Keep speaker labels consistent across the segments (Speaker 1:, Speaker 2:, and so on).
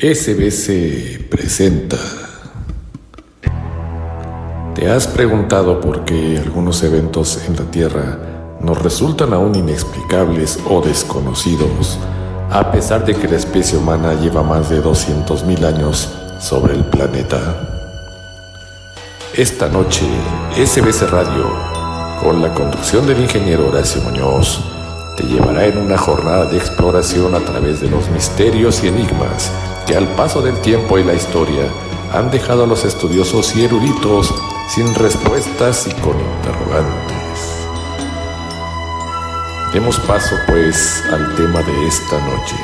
Speaker 1: SBC presenta. ¿Te has preguntado por qué algunos eventos en la Tierra nos resultan aún inexplicables o desconocidos, a pesar de que la especie humana lleva más de 200.000 años sobre el planeta? Esta noche, SBC Radio, con la conducción del ingeniero Horacio Muñoz, te llevará en una jornada de exploración a través de los misterios y enigmas que al paso del tiempo y la historia han dejado a los estudiosos y eruditos sin respuestas y con interrogantes. Demos paso pues al tema de esta noche.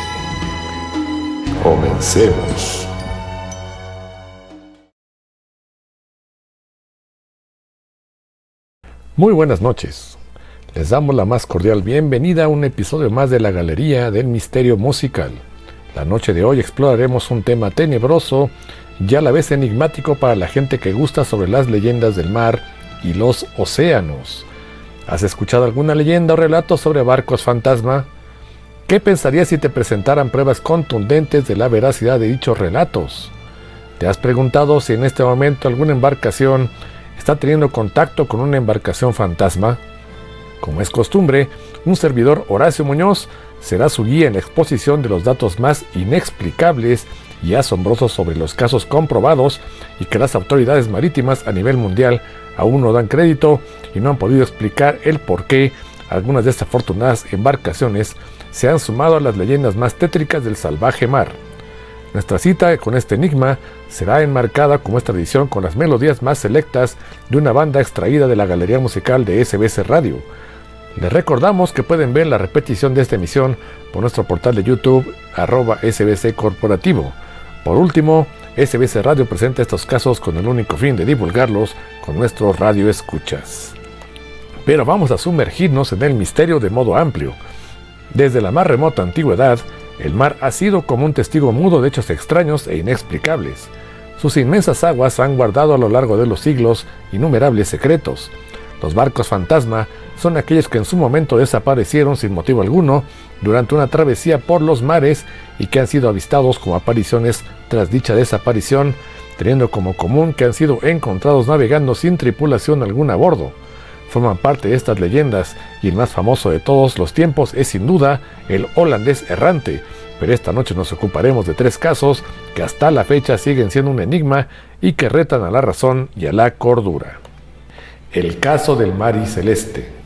Speaker 1: Comencemos.
Speaker 2: Muy buenas noches. Les damos la más cordial bienvenida a un episodio más de la Galería del Misterio Musical. La noche de hoy exploraremos un tema tenebroso y a la vez enigmático para la gente que gusta sobre las leyendas del mar y los océanos. ¿Has escuchado alguna leyenda o relato sobre barcos fantasma? ¿Qué pensarías si te presentaran pruebas contundentes de la veracidad de dichos relatos? ¿Te has preguntado si en este momento alguna embarcación está teniendo contacto con una embarcación fantasma? Como es costumbre, un servidor, Horacio Muñoz, será su guía en la exposición de los datos más inexplicables y asombrosos sobre los casos comprobados y que las autoridades marítimas a nivel mundial aún no dan crédito y no han podido explicar el por qué algunas desafortunadas embarcaciones se han sumado a las leyendas más tétricas del salvaje mar. Nuestra cita con este enigma será enmarcada, como es tradición, con las melodías más selectas de una banda extraída de la galería musical de SBC Radio. Les recordamos que pueden ver la repetición de esta emisión por nuestro portal de YouTube, @SBC Corporativo. Por último, SBC Radio presenta estos casos con el único fin de divulgarlos con nuestros radioescuchas. Pero vamos a sumergirnos en el misterio de modo amplio. Desde la más remota antigüedad, el mar ha sido como un testigo mudo de hechos extraños e inexplicables. Sus inmensas aguas han guardado a lo largo de los siglos innumerables secretos. Los barcos fantasma son aquellos que en su momento desaparecieron sin motivo alguno durante una travesía por los mares y que han sido avistados como apariciones tras dicha desaparición, teniendo como común que han sido encontrados navegando sin tripulación alguna a bordo. Forman parte de estas leyendas y el más famoso de todos los tiempos es sin duda el holandés errante, pero esta noche nos ocuparemos de 3 casos que hasta la fecha siguen siendo un enigma y que retan a la razón y a la cordura. El caso del Mari Celeste.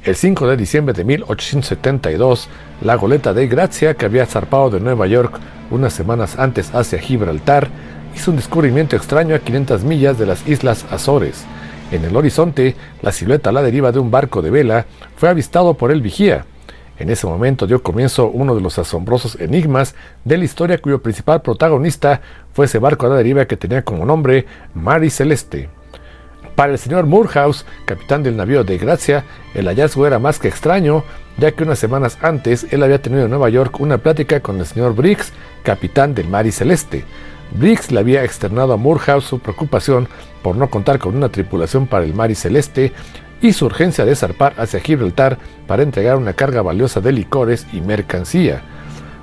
Speaker 2: El 5 de diciembre de 1872, la goleta Dei Grazia, que había zarpado de Nueva York unas semanas antes hacia Gibraltar, hizo un descubrimiento extraño a 500 millas de las Islas Azores. En el horizonte, la silueta a la deriva de un barco de vela fue avistado por el vigía. En ese momento dio comienzo uno de los asombrosos enigmas de la historia, cuyo principal protagonista fue ese barco a la deriva que tenía como nombre Mari Celeste. Para el señor Moorhouse, capitán del navío Dei Grazia, el hallazgo era más que extraño, ya que unas semanas antes él había tenido en Nueva York una plática con el señor Briggs, capitán del Mari Celeste. Briggs le había externado a Moorhouse su preocupación por no contar con una tripulación para el Mari Celeste y su urgencia de zarpar hacia Gibraltar para entregar una carga valiosa de licores y mercancía.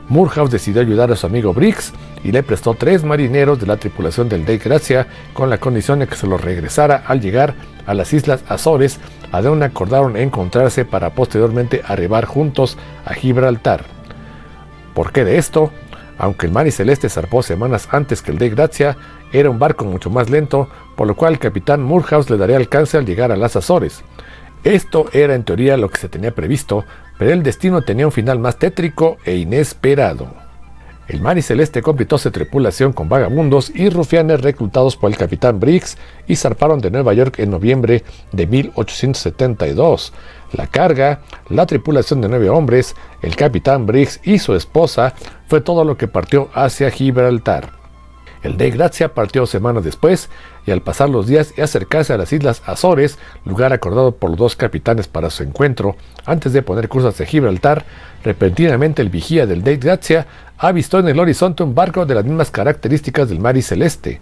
Speaker 2: Moorhouse decidió ayudar a su amigo Briggs y le prestó 3 marineros de la tripulación del Dei Grazia con la condición de que se los regresara al llegar a las Islas Azores, a donde acordaron encontrarse para posteriormente arribar juntos a Gibraltar. ¿Por qué de esto? Aunque el Mari Celeste zarpó semanas antes que el Dei Grazia, era un barco mucho más lento, por lo cual el capitán Moorhouse le daría alcance al llegar a las Azores. Esto era en teoría lo que se tenía previsto, pero el destino tenía un final más tétrico e inesperado. El Mari Celeste completó su tripulación con vagabundos y rufianes reclutados por el capitán Briggs y zarparon de Nueva York en noviembre de 1872. La carga, la tripulación de 9 hombres, el capitán Briggs y su esposa fue todo lo que partió hacia Gibraltar. El Dei Grazia partió semanas después y al pasar los días y acercarse a las Islas Azores, lugar acordado por los 2 capitanes para su encuentro, antes de poner curso hacia Gibraltar, repentinamente el vigía del Dei Grazia avistó en el horizonte un barco de las mismas características del Mari Celeste.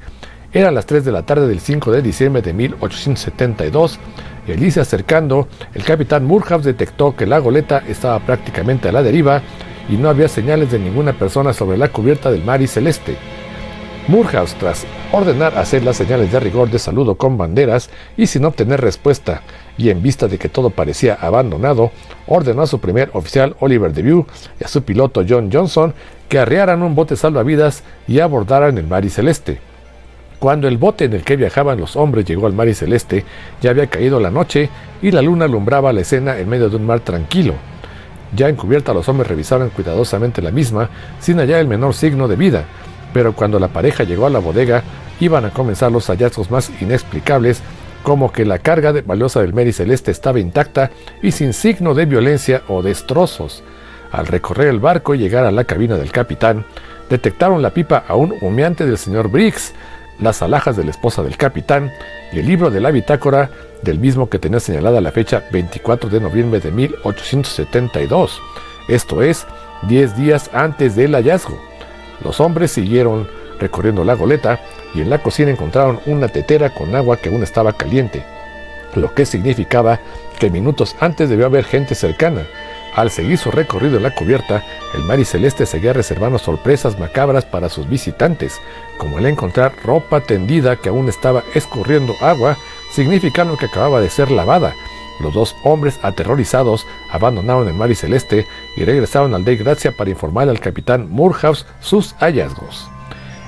Speaker 2: Eran las 3 de la tarde del 5 de diciembre de 1872 y al irse acercando, el capitán Moorhouse detectó que la goleta estaba prácticamente a la deriva y no había señales de ninguna persona sobre la cubierta del Mari Celeste. Moorhouse, tras ordenar hacer las señales de rigor de saludo con banderas y sin obtener respuesta, y en vista de que todo parecía abandonado, ordenó a su primer oficial Oliver Devieux y a su piloto John Johnson que arriaran un bote salvavidas y abordaran el Mari Celeste. Cuando el bote en el que viajaban los hombres llegó al Mari Celeste, ya había caído la noche y la luna alumbraba la escena en medio de un mar tranquilo. Ya en cubierta, los hombres revisaron cuidadosamente la misma sin hallar el menor signo de vida, pero cuando la pareja llegó a la bodega, iban a comenzar los hallazgos más inexplicables, como que la carga valiosa del Mari Celeste estaba intacta y sin signo de violencia o destrozos. Al recorrer el barco y llegar a la cabina del capitán, detectaron la pipa aún humeante del señor Briggs, las alhajas de la esposa del capitán y el libro de la bitácora del mismo que tenía señalada la fecha 24 de noviembre de 1872, esto es, 10 días antes del hallazgo. Los hombres siguieron recorriendo la goleta y en la cocina encontraron una tetera con agua que aún estaba caliente, lo que significaba que minutos antes debió haber gente cercana. Al seguir su recorrido en la cubierta, el Mari Celeste seguía reservando sorpresas macabras para sus visitantes, como el encontrar ropa tendida que aún estaba escurriendo agua, significando que acababa de ser lavada. Los dos hombres, aterrorizados, abandonaron el Mari Celeste y regresaron al Dei Gracia para informar al capitán Moorhouse sus hallazgos.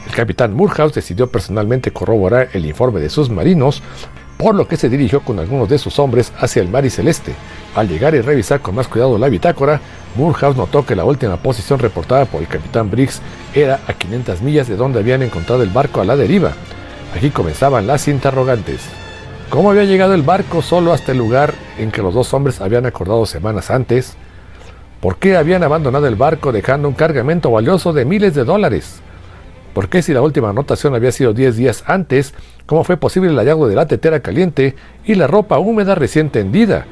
Speaker 2: El capitán Moorhouse decidió personalmente corroborar el informe de sus marinos, por lo que se dirigió con algunos de sus hombres hacia el Mari Celeste. Al llegar y revisar con más cuidado la bitácora, Moorhouse notó que la última posición reportada por el capitán Briggs era a 500 millas de donde habían encontrado el barco a la deriva. Aquí comenzaban las interrogantes. ¿Cómo había llegado el barco solo hasta el lugar en que los dos hombres habían acordado semanas antes? ¿Por qué habían abandonado el barco dejando un cargamento valioso de miles de dólares? ¿Por qué, si la última anotación había sido 10 días antes, cómo fue posible el hallazgo de la tetera caliente y la ropa húmeda recién tendida?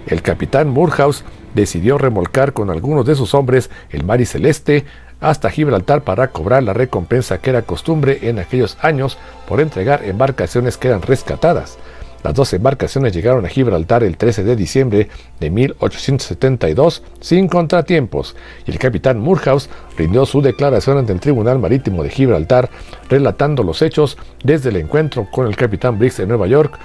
Speaker 2: El capitán Moorhouse decidió remolcar con algunos de sus hombres el Mari Celeste hasta Gibraltar para cobrar la recompensa que era costumbre en aquellos años por entregar embarcaciones que eran rescatadas. Las dos embarcaciones llegaron a Gibraltar el 13 de diciembre de 1872 sin contratiempos, y el capitán Moorhouse rindió su declaración ante el Tribunal Marítimo de Gibraltar, relatando los hechos desde el encuentro con el capitán Briggs en Nueva York.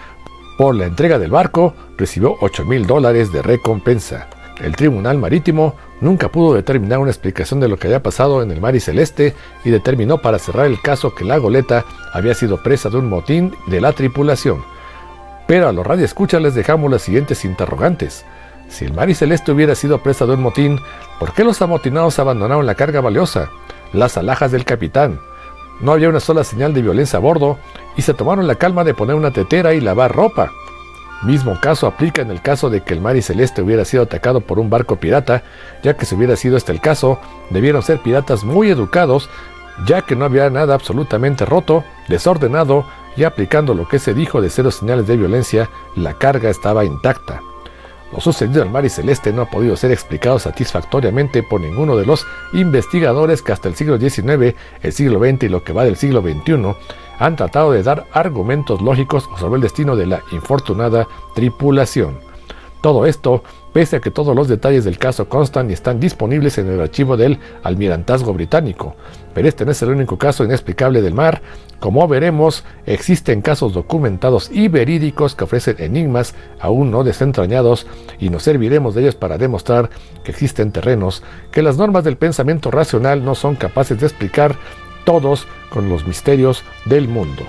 Speaker 2: Por la entrega del barco, recibió $8,000 de recompensa. El Tribunal Marítimo nunca pudo determinar una explicación de lo que había pasado en el Mari Celeste y determinó para cerrar el caso que la goleta había sido presa de un motín de la tripulación. Pero a los radioescuchas les dejamos las siguientes interrogantes. Si el Mari Celeste hubiera sido presa de un motín, ¿por qué los amotinados abandonaron la carga valiosa, las alhajas del capitán? No había una sola señal de violencia a bordo y se tomaron la calma de poner una tetera y lavar ropa. Mismo caso aplica en el caso de que el Mari Celeste hubiera sido atacado por un barco pirata, ya que si hubiera sido este el caso, debieron ser piratas muy educados, ya que no había nada absolutamente roto, desordenado, y aplicando lo que se dijo de cero señales de violencia, la carga estaba intacta. Lo sucedido al Mari Celeste no ha podido ser explicado satisfactoriamente por ninguno de los investigadores que hasta el siglo XIX, el siglo XX y lo que va del siglo XXI han tratado de dar argumentos lógicos sobre el destino de la infortunada tripulación. Todo esto, pese a que todos los detalles del caso constan y están disponibles en el archivo del Almirantazgo Británico. Pero este no es el único caso inexplicable del mar. Como veremos, existen casos documentados y verídicos que ofrecen enigmas aún no desentrañados, y nos serviremos de ellos para demostrar que existen terrenos que las normas del pensamiento racional no son capaces de explicar, todos con los misterios del mundo.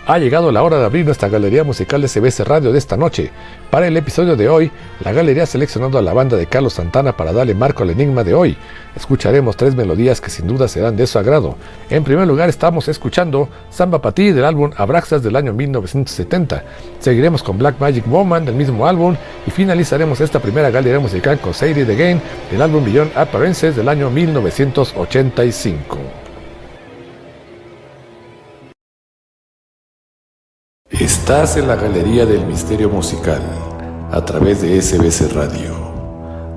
Speaker 2: Ha llegado la hora de abrir nuestra galería musical de CBS Radio de esta noche. Para el episodio de hoy, la galería ha seleccionado a la banda de Carlos Santana para darle marco al enigma de hoy. Escucharemos 3 melodías que sin duda serán de su agrado. En primer lugar, estamos escuchando Samba Pa' Ti del álbum Abraxas del año 1970. Seguiremos con Black Magic Woman del mismo álbum y finalizaremos esta primera galería musical con Say It Again del álbum Beyond Appearances del año 1985.
Speaker 1: Estás en la Galería del Misterio Musical, a través de SBS Radio.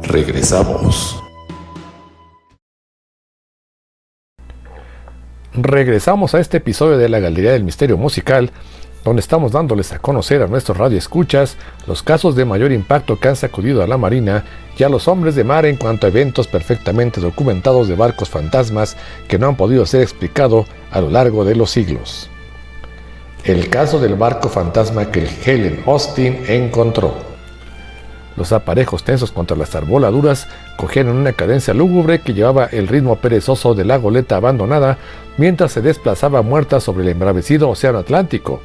Speaker 1: Regresamos.
Speaker 2: Regresamos a este episodio de la Galería del Misterio Musical donde estamos dándoles a conocer a nuestros radioescuchas los casos de mayor impacto que han sacudido a la Marina y a los hombres de mar en cuanto a eventos perfectamente documentados de barcos fantasmas que no han podido ser explicados a lo largo de los siglos. El caso del barco fantasma que el Helen Austin encontró. Los aparejos tensos contra las arboladuras cogían en una cadencia lúgubre que llevaba el ritmo perezoso de la goleta abandonada mientras se desplazaba muerta sobre el embravecido océano Atlántico.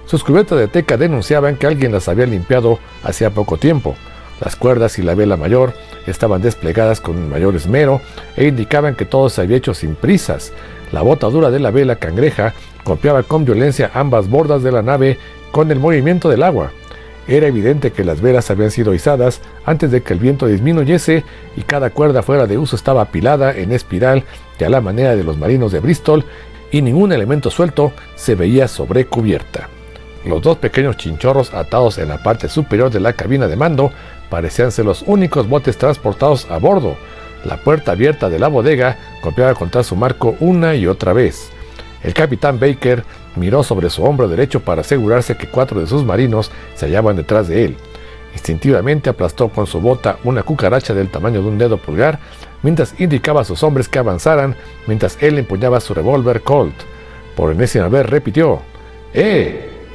Speaker 2: Sus cubiertas de teca denunciaban que alguien las había limpiado hacía poco tiempo. Las cuerdas y la vela mayor estaban desplegadas con mayor esmero e indicaban que todo se había hecho sin prisas. La botadura de la vela cangreja golpeaba con violencia ambas bordas de la nave con el movimiento del agua. Era evidente que las velas habían sido izadas antes de que el viento disminuyese y cada cuerda fuera de uso estaba apilada en espiral de a la manera de los marinos de Bristol y ningún elemento suelto se veía sobre cubierta. Los dos pequeños chinchorros atados en la parte superior de la cabina de mando parecían ser los únicos botes transportados a bordo. La puerta abierta de la bodega golpeaba contra su marco una y otra vez. El capitán Baker miró sobre su hombro derecho para asegurarse que 4 de sus marinos se hallaban detrás de él. Instintivamente aplastó con su bota una cucaracha del tamaño de un dedo pulgar, mientras indicaba a sus hombres que avanzaran, mientras él empuñaba su revólver Colt. Por enésima vez repitió: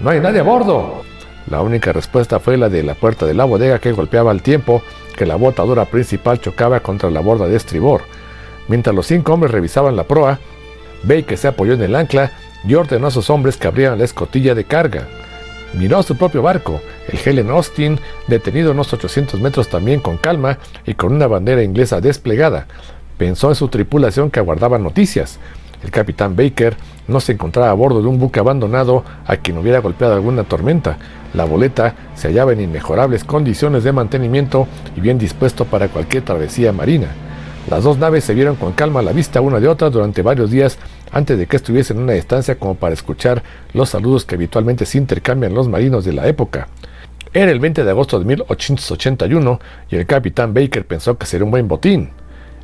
Speaker 2: ¡No hay nadie a bordo! La única respuesta fue la de la puerta de la bodega que golpeaba al tiempo que la botadura principal chocaba contra la borda de estribor. Mientras los 5 hombres revisaban la proa, Baker se apoyó en el ancla y ordenó a sus hombres que abrieran la escotilla de carga. Miró a su propio barco, el Helen Austin, detenido a unos 800 metros también con calma y con una bandera inglesa desplegada. Pensó en su tripulación que aguardaba noticias. El capitán Baker no se encontraba a bordo de un buque abandonado a quien hubiera golpeado alguna tormenta. La goleta se hallaba en inmejorables condiciones de mantenimiento y bien dispuesto para cualquier travesía marina. Las dos naves se vieron con calma a la vista una de otra durante varios días antes de que estuviesen en una distancia como para escuchar los saludos que habitualmente se intercambian los marinos de la época. Era el 20 de agosto de 1881 y el capitán Baker pensó que sería un buen botín.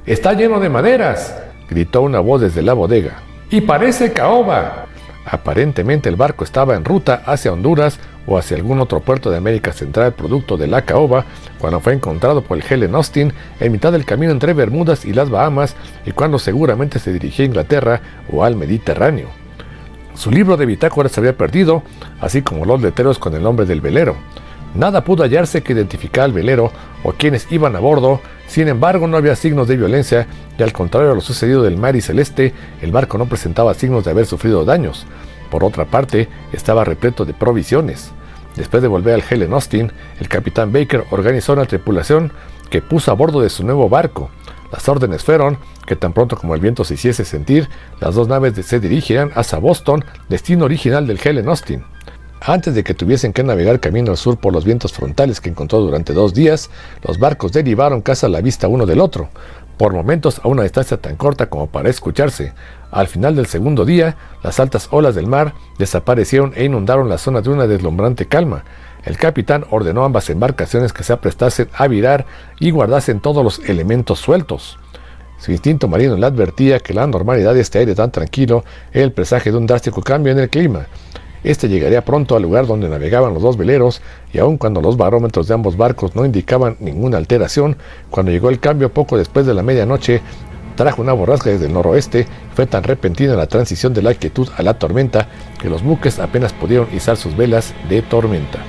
Speaker 2: «¡Está lleno de maderas!», gritó una voz desde la bodega. «¡Y parece caoba!». Aparentemente el barco estaba en ruta hacia Honduras o hacia algún otro puerto de América Central producto de la caoba cuando fue encontrado por el Helen Austin en mitad del camino entre Bermudas y las Bahamas y cuando seguramente se dirigía a Inglaterra o al Mediterráneo. Su libro de bitácoras se había perdido, así como los letreros con el nombre del velero. Nada pudo hallarse que identificara al velero o quienes iban a bordo. Sin embargo, no había signos de violencia y, al contrario a lo sucedido del Mary Celeste, el barco no presentaba signos de haber sufrido daños. Por otra parte, estaba repleto de provisiones. Después de volver al Helen Austin, el capitán Baker organizó una tripulación que puso a bordo de su nuevo barco. Las órdenes fueron que tan pronto como el viento se hiciese sentir, las dos naves se dirigieran hacia Boston, destino original del Helen Austin. Antes de que tuviesen que navegar camino al sur por los vientos frontales que encontró durante 2 días, los barcos derivaron casi a la vista uno del otro, por momentos a una distancia tan corta como para escucharse. Al final del segundo día, las altas olas del mar desaparecieron e inundaron la zona de una deslumbrante calma. El capitán ordenó a ambas embarcaciones que se aprestasen a virar y guardasen todos los elementos sueltos. Su instinto marino le advertía que la normalidad de este aire tan tranquilo era el presagio de un drástico cambio en el clima. Este llegaría pronto al lugar donde navegaban los dos veleros, y aun cuando los barómetros de ambos barcos no indicaban ninguna alteración, cuando llegó el cambio poco después de la medianoche, trajo una borrasca desde el noroeste. Fue tan repentina la transición de la quietud a la tormenta que los buques apenas pudieron izar sus velas de tormenta.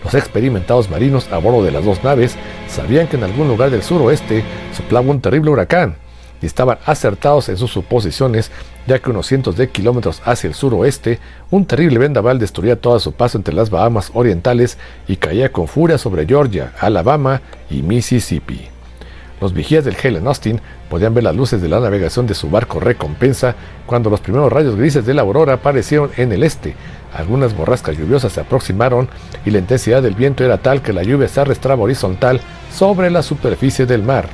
Speaker 2: Los experimentados marinos a bordo de las dos naves sabían que en algún lugar del suroeste soplaba un terrible huracán, y estaban acertados en sus suposiciones, ya que unos cientos de kilómetros hacia el suroeste, un terrible vendaval destruía todo su paso entre las Bahamas orientales y caía con furia sobre Georgia, Alabama y Mississippi. Los vigías del Helen Austin podían ver las luces de la navegación de su barco Recompensa cuando los primeros rayos grises de la aurora aparecieron en el este. Algunas borrascas lluviosas se aproximaron y la intensidad del viento era tal que la lluvia se arrastraba horizontal sobre la superficie del mar.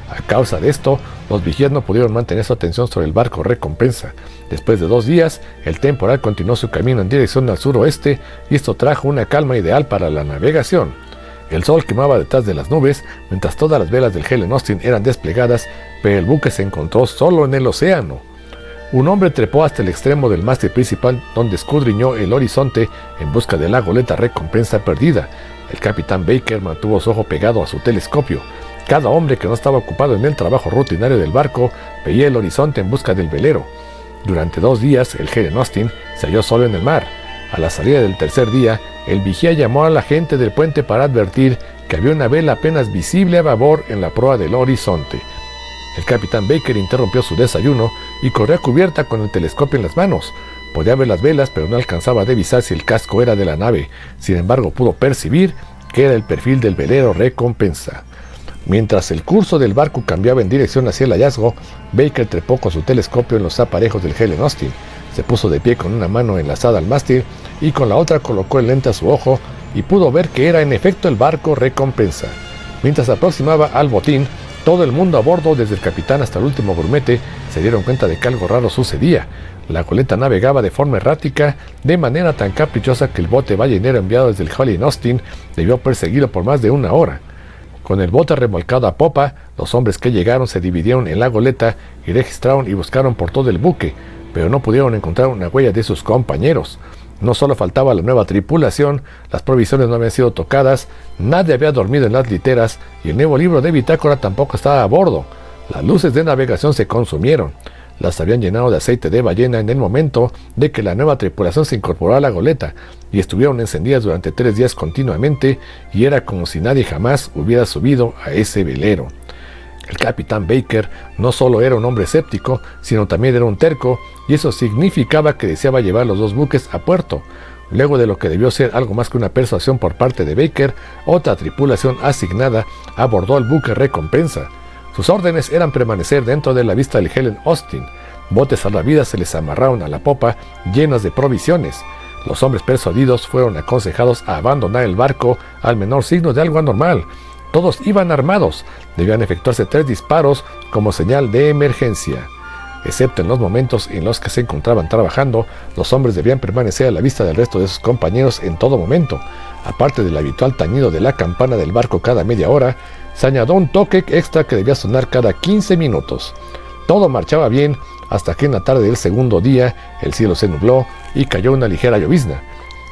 Speaker 2: A causa de esto, los vigías no pudieron mantener su atención sobre el barco Recompensa. Después de 2 días, el temporal continuó su camino en dirección al suroeste y esto trajo una calma ideal para la navegación. El sol quemaba detrás de las nubes, mientras todas las velas del Helen Austin eran desplegadas, pero el buque se encontró solo en el océano. un hombre trepó hasta el extremo del mástil principal, donde escudriñó el horizonte en busca de la goleta recompensa perdida. El capitán Baker mantuvo su ojo pegado a su telescopio. Cada hombre que no estaba ocupado en el trabajo rutinario del barco veía el horizonte en busca del velero. Durante 2 días, el Helen Austin se halló solo en el mar. A la salida del tercer día, el vigía llamó a la gente del puente para advertir que había una vela apenas visible a babor en la proa del horizonte. El capitán Baker interrumpió su desayuno y corrió a cubierta con el telescopio en las manos. Podía ver las velas, pero no alcanzaba a divisar si el casco era de la nave. Sin embargo, pudo percibir que era el perfil del velero recompensa. Mientras el curso del barco cambiaba en dirección hacia el hallazgo, Baker trepó con su telescopio en los aparejos del Helen Austin. Se puso de pie con una mano enlazada al mástil y con la otra colocó el lente a su ojo y pudo ver que era en efecto el barco recompensa. Mientras se aproximaba al botín, todo el mundo a bordo, desde el capitán hasta el último grumete, se dieron cuenta de que algo raro sucedía. La goleta navegaba de forma errática, de manera tan caprichosa que el bote ballenero enviado desde el Helen Austin debió perseguirlo por más de 1 hora. Con el bote remolcado a popa, los hombres que llegaron se dividieron en la goleta y registraron y buscaron por todo el buque, pero no pudieron encontrar una huella de sus compañeros. No solo faltaba la nueva tripulación, las provisiones no habían sido tocadas, nadie había dormido en las literas y el nuevo libro de bitácora tampoco estaba a bordo. Las luces de navegación se consumieron. Las habían llenado de aceite de ballena en el momento de que la nueva tripulación se incorporó a la goleta y estuvieron encendidas durante 3 días continuamente, y era como si nadie jamás hubiera subido a ese velero. El capitán Baker no solo era un hombre escéptico, sino también era un terco, y eso significaba que deseaba llevar los 2 buques a puerto. Luego de lo que debió ser algo más que una persuasión por parte de Baker, otra tripulación asignada abordó el buque recompensa. Sus órdenes eran permanecer dentro de la vista del Helen Austin. Botes salvavidas se les amarraron a la popa llenos de provisiones. Los hombres persuadidos fueron aconsejados a abandonar el barco al menor signo de algo anormal. Todos iban armados. Debían efectuarse 3 disparos como señal de emergencia. Excepto en los momentos en los que se encontraban trabajando, los hombres debían permanecer a la vista del resto de sus compañeros en todo momento. Aparte del habitual tañido de la campana del barco cada media hora, se añadió un toque extra que debía sonar cada 15 minutos. Todo marchaba bien hasta que en la tarde del segundo día el cielo se nubló y cayó una ligera llovizna.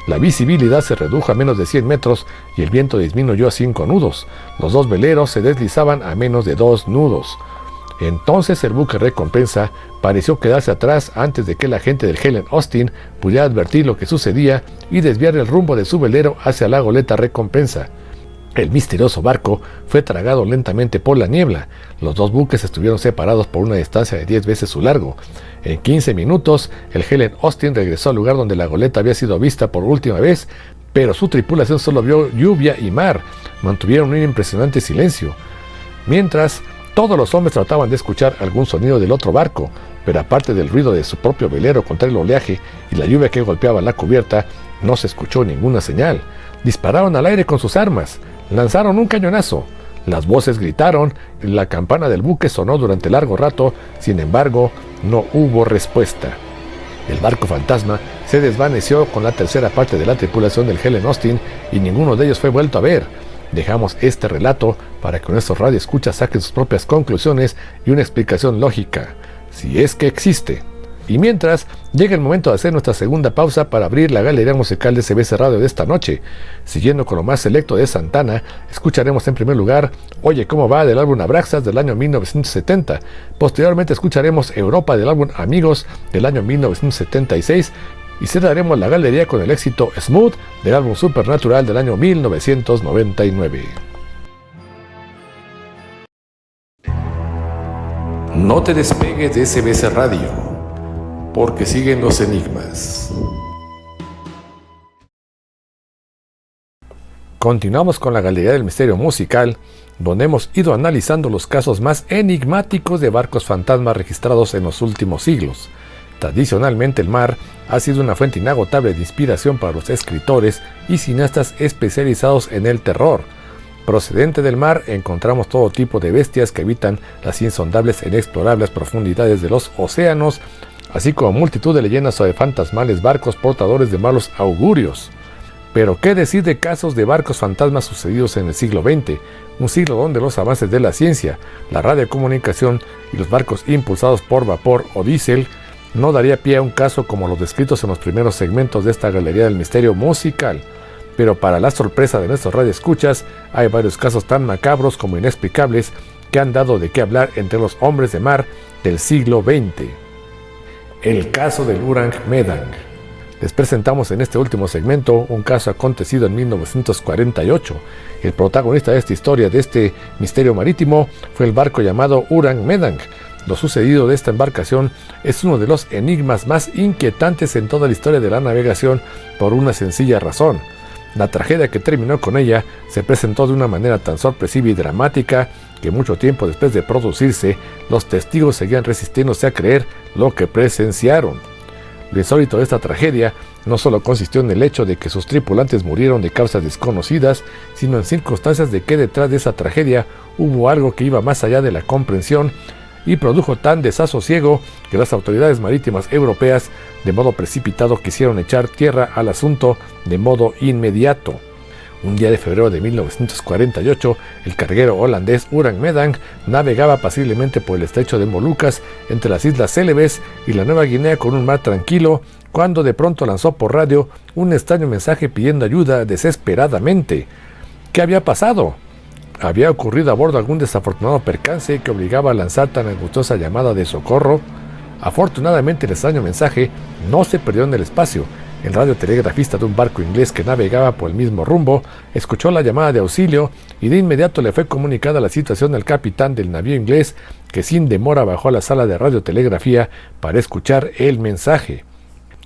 Speaker 2: La visibilidad se redujo a menos de 100 metros y el viento disminuyó a 5 nudos. Los 2 veleros se deslizaban a menos de 2 nudos. Entonces el buque recompensa pareció quedarse atrás antes de que la gente del Helen Austin pudiera advertir lo que sucedía y desviar el rumbo de su velero hacia la goleta recompensa. El misterioso barco fue tragado lentamente por la niebla. Los 2 buques estuvieron separados por una distancia de 10 veces su largo. En 15 minutos, el Helen Austin regresó al lugar donde la goleta había sido vista por última vez, pero su tripulación solo vio lluvia y mar. Mantuvieron un impresionante silencio. Mientras, todos los hombres trataban de escuchar algún sonido del otro barco, pero aparte del ruido de su propio velero contra el oleaje y la lluvia que golpeaba la cubierta, no se escuchó ninguna señal. Dispararon al aire con sus armas. Lanzaron un cañonazo. Las voces gritaron y la campana del buque sonó durante largo rato. Sin embargo, no hubo respuesta. El barco fantasma se desvaneció con la tercera parte de la tripulación del Helen Austin y ninguno de ellos fue vuelto a ver. Dejamos este relato para que nuestros radioescuchas saquen sus propias conclusiones y una explicación lógica, si es que existe. Y mientras, llega el momento de hacer nuestra segunda pausa para abrir la galería musical de CBS Radio de esta noche. Siguiendo con lo más selecto de Santana, escucharemos en primer lugar Oye Cómo Va del álbum Abraxas del año 1970. Posteriormente escucharemos Europa del álbum Amigos del año 1976. Y cerraremos la galería con el éxito Smooth del álbum Supernatural del año 1999.
Speaker 1: No te despegues de CBS Radio, porque siguen los enigmas.
Speaker 2: Continuamos con la Galería del Misterio Musical, donde hemos ido analizando los casos más enigmáticos de barcos fantasmas registrados en los últimos siglos. Tradicionalmente el mar ha sido una fuente inagotable de inspiración para los escritores y cineastas especializados en el terror. Procedente del mar encontramos todo tipo de bestias que habitan las insondables e inexplorables profundidades de los océanos, así como multitud de leyendas sobre fantasmales barcos portadores de malos augurios. Pero ¿qué decir de casos de barcos fantasmas sucedidos en el siglo XX? Un siglo donde los avances de la ciencia, la radiocomunicación y los barcos impulsados por vapor o diésel no daría pie a un caso como los descritos en los primeros segmentos de esta galería del misterio musical, pero para la sorpresa de nuestros radioescuchas, hay varios casos tan macabros como inexplicables que han dado de qué hablar entre los hombres de mar del siglo XX. El caso del Urang Medang. Les presentamos en este último segmento un caso acontecido en 1948. El protagonista de esta historia, de este misterio marítimo, fue el barco llamado Urang Medang. Lo sucedido de esta embarcación es uno de los enigmas más inquietantes en toda la historia de la navegación por una sencilla razón. La tragedia que terminó con ella se presentó de una manera tan sorpresiva y dramática que mucho tiempo después de producirse, los testigos seguían resistiéndose a creer lo que presenciaron. Lo insólito de esta tragedia no solo consistió en el hecho de que sus tripulantes murieron de causas desconocidas, sino en circunstancias de que detrás de esa tragedia hubo algo que iba más allá de la comprensión y produjo tan desasosiego que las autoridades marítimas europeas de modo precipitado quisieron echar tierra al asunto de modo inmediato. Un día de febrero de 1948, el carguero holandés Urang Medang navegaba apaciblemente por el estrecho de Molucas entre las Islas Célebes y la Nueva Guinea con un mar tranquilo, cuando de pronto lanzó por radio un extraño mensaje pidiendo ayuda desesperadamente. ¿Qué había pasado? ¿Había ocurrido a bordo algún desafortunado percance que obligaba a lanzar tan angustiosa llamada de socorro? Afortunadamente el extraño mensaje no se perdió en el espacio. El radiotelegrafista de un barco inglés que navegaba por el mismo rumbo escuchó la llamada de auxilio y de inmediato le fue comunicada la situación al capitán del navío inglés, que sin demora bajó a la sala de radiotelegrafía para escuchar el mensaje.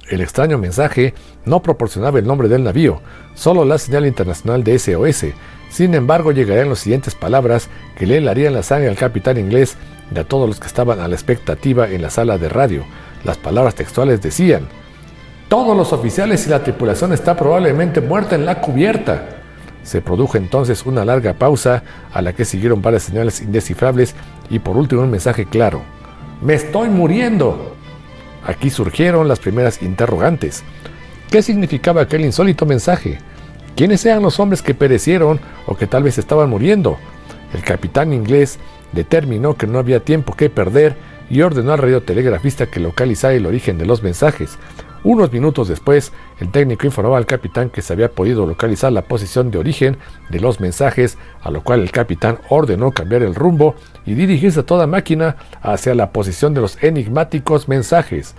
Speaker 2: El extraño mensaje no proporcionaba el nombre del navío, solo la señal internacional de SOS. Sin embargo, llegarían las siguientes palabras que le helarían la sangre al capitán inglés y a todos los que estaban a la expectativa en la sala de radio. Las palabras textuales decían: «Todos los oficiales y la tripulación está probablemente muerta en la cubierta». Se produjo entonces una larga pausa, a la que siguieron varias señales indescifrables y por último un mensaje claro: «¡Me estoy muriendo!». Aquí surgieron las primeras interrogantes. ¿Qué significaba aquel insólito mensaje? ¿Quiénes eran los hombres que perecieron o que tal vez estaban muriendo? El capitán inglés determinó que no había tiempo que perder y ordenó al radiotelegrafista que localizara el origen de los mensajes. Unos minutos después, el técnico informó al capitán que se había podido localizar la posición de origen de los mensajes, a lo cual el capitán ordenó cambiar el rumbo y dirigirse a toda máquina hacia la posición de los enigmáticos mensajes.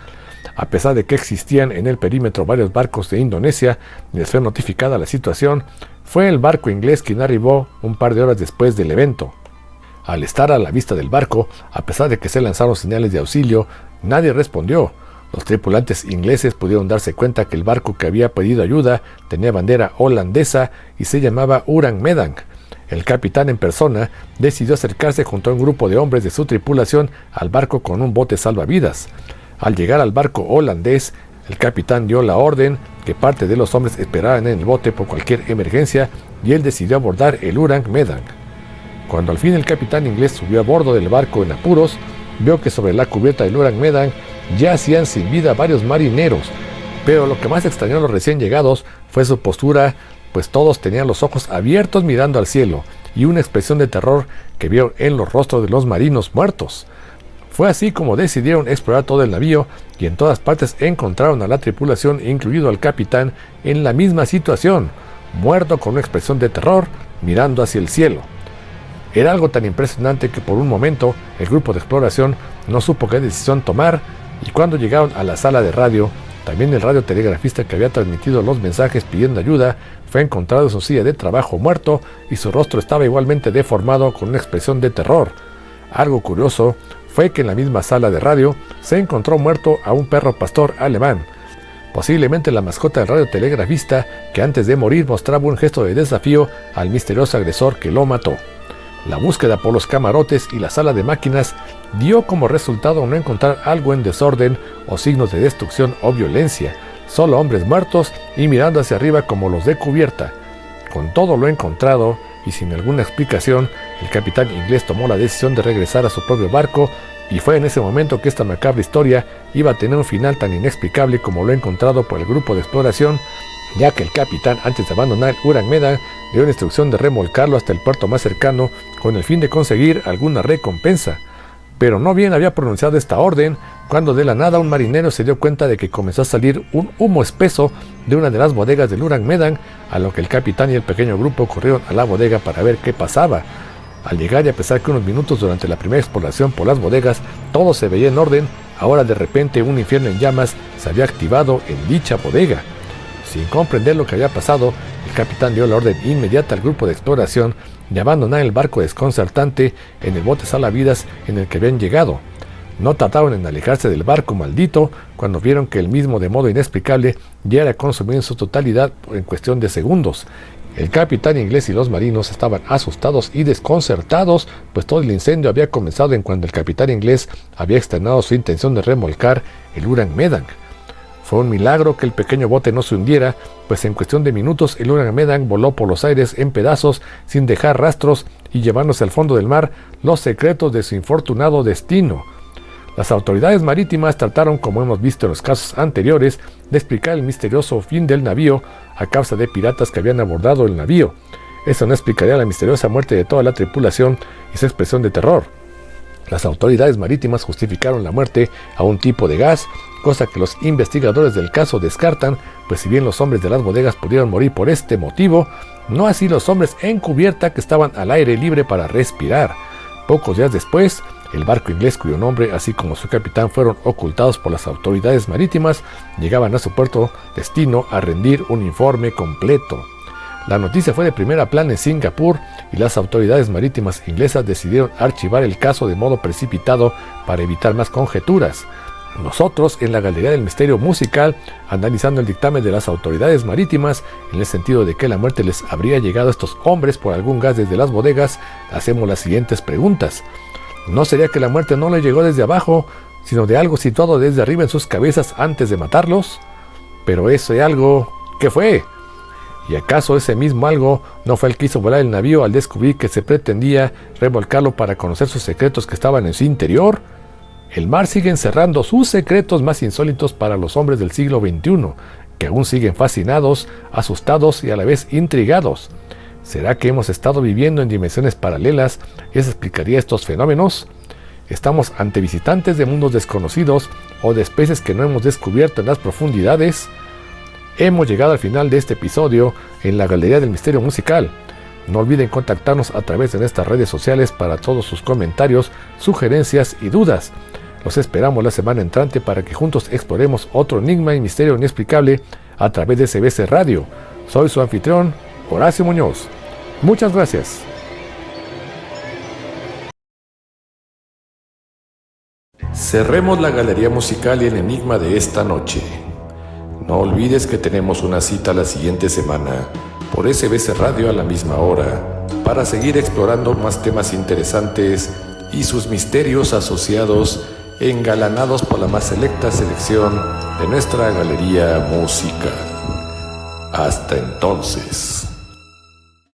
Speaker 2: A pesar de que existían en el perímetro varios barcos de Indonesia, les fue notificada la situación. Fue el barco inglés quien arribó un par de horas después del evento. Al estar a la vista del barco, a pesar de que se lanzaron señales de auxilio, nadie respondió. Los tripulantes ingleses pudieron darse cuenta que el barco que había pedido ayuda tenía bandera holandesa y se llamaba Urang Medang. El capitán en persona decidió acercarse junto a un grupo de hombres de su tripulación al barco con un bote salvavidas. Al llegar al barco holandés, el capitán dio la orden que parte de los hombres esperaran en el bote por cualquier emergencia y él decidió abordar el Urang Medang. Cuando al fin el capitán inglés subió a bordo del barco en apuros, vio que sobre la cubierta del Urang Medang yacían sin vida varios marineros, pero lo que más extrañó a los recién llegados fue su postura, pues todos tenían los ojos abiertos mirando al cielo y una expresión de terror que vio en los rostros de los marinos muertos. Fue así como decidieron explorar todo el navío y en todas partes encontraron a la tripulación, incluido al capitán, en la misma situación, muerto con una expresión de terror mirando hacia el cielo. Era algo tan impresionante que por un momento el grupo de exploración no supo qué decisión tomar, y cuando llegaron a la sala de radio, también el radiotelegrafista que había transmitido los mensajes pidiendo ayuda fue encontrado en su silla de trabajo muerto y su rostro estaba igualmente deformado con una expresión de terror. Algo curioso fue que en la misma sala de radio se encontró muerto a un perro pastor alemán, posiblemente la mascota del radiotelegrafista, que antes de morir mostraba un gesto de desafío al misterioso agresor que lo mató. La búsqueda por los camarotes y la sala de máquinas dio como resultado no encontrar algo en desorden o signos de destrucción o violencia, solo hombres muertos y mirando hacia arriba como los de cubierta. Con todo lo encontrado y sin alguna explicación, el capitán inglés tomó la decisión de regresar a su propio barco, y fue en ese momento que esta macabra historia iba a tener un final tan inexplicable como lo encontrado por el grupo de exploración, ya que el capitán, antes de abandonar el Urang Medang, dio la instrucción de remolcarlo hasta el puerto más cercano con el fin de conseguir alguna recompensa. Pero no bien había pronunciado esta orden, cuando de la nada un marinero se dio cuenta de que comenzó a salir un humo espeso de una de las bodegas del Urang Medan, a lo que el capitán y el pequeño grupo corrieron a la bodega para ver qué pasaba. Al llegar y a pesar que unos minutos durante la primera exploración por las bodegas todo se veía en orden, ahora de repente un infierno en llamas se había activado en dicha bodega. Sin comprender lo que había pasado, el capitán dio la orden inmediata al grupo de exploración de abandonar el barco desconcertante en el bote salvavidas en el que habían llegado. No tardaron en alejarse del barco maldito cuando vieron que el mismo, de modo inexplicable, ya era consumido en su totalidad en cuestión de segundos. El capitán inglés y los marinos estaban asustados y desconcertados, pues todo el incendio había comenzado en cuando el capitán inglés había externado su intención de remolcar el Urang Medan. Fue un milagro que el pequeño bote no se hundiera, pues en cuestión de minutos el Urang Medan voló por los aires en pedazos sin dejar rastros y llevándose al fondo del mar los secretos de su infortunado destino. Las autoridades marítimas trataron, como hemos visto en los casos anteriores, de explicar el misterioso fin del navío a causa de piratas que habían abordado el navío. Eso no explicaría la misteriosa muerte de toda la tripulación y su expresión de terror. Las autoridades marítimas justificaron la muerte a un tipo de gas, cosa que los investigadores del caso descartan, pues si bien los hombres de las bodegas pudieron morir por este motivo, no así los hombres en cubierta que estaban al aire libre para respirar. Pocos días después, el barco inglés, cuyo nombre así como su capitán fueron ocultados por las autoridades marítimas, llegaban a su puerto destino a rendir un informe completo. La noticia fue de primera plana en Singapur y las autoridades marítimas inglesas decidieron archivar el caso de modo precipitado para evitar más conjeturas. Nosotros, en la Galería del Misterio Musical, analizando el dictamen de las autoridades marítimas, en el sentido de que la muerte les habría llegado a estos hombres por algún gas desde las bodegas, hacemos las siguientes preguntas. ¿No sería que la muerte no les llegó desde abajo, sino de algo situado desde arriba en sus cabezas antes de matarlos? Pero ese algo, ¿qué fue? ¿Y acaso ese mismo algo no fue el que hizo volar el navío al descubrir que se pretendía remolcarlo para conocer sus secretos que estaban en su interior? El mar sigue encerrando sus secretos más insólitos para los hombres del siglo XXI, que aún siguen fascinados, asustados y a la vez intrigados. ¿Será que hemos estado viviendo en dimensiones paralelas y eso explicaría estos fenómenos? ¿Estamos ante visitantes de mundos desconocidos o de especies que no hemos descubierto en las profundidades? Hemos llegado al final de este episodio en la Galería del Misterio Musical. No olviden contactarnos a través de nuestras redes sociales para todos sus comentarios, sugerencias y dudas. Los esperamos la semana entrante para que juntos exploremos otro enigma y misterio inexplicable a través de CBC Radio. Soy su anfitrión, Horacio Muñoz. Muchas gracias.
Speaker 1: Cerremos la galería musical y el enigma de esta noche. No olvides que tenemos una cita la siguiente semana por SBC Radio a la misma hora para seguir explorando más temas interesantes y sus misterios asociados, engalanados por la más selecta selección de nuestra galería musical. Hasta entonces.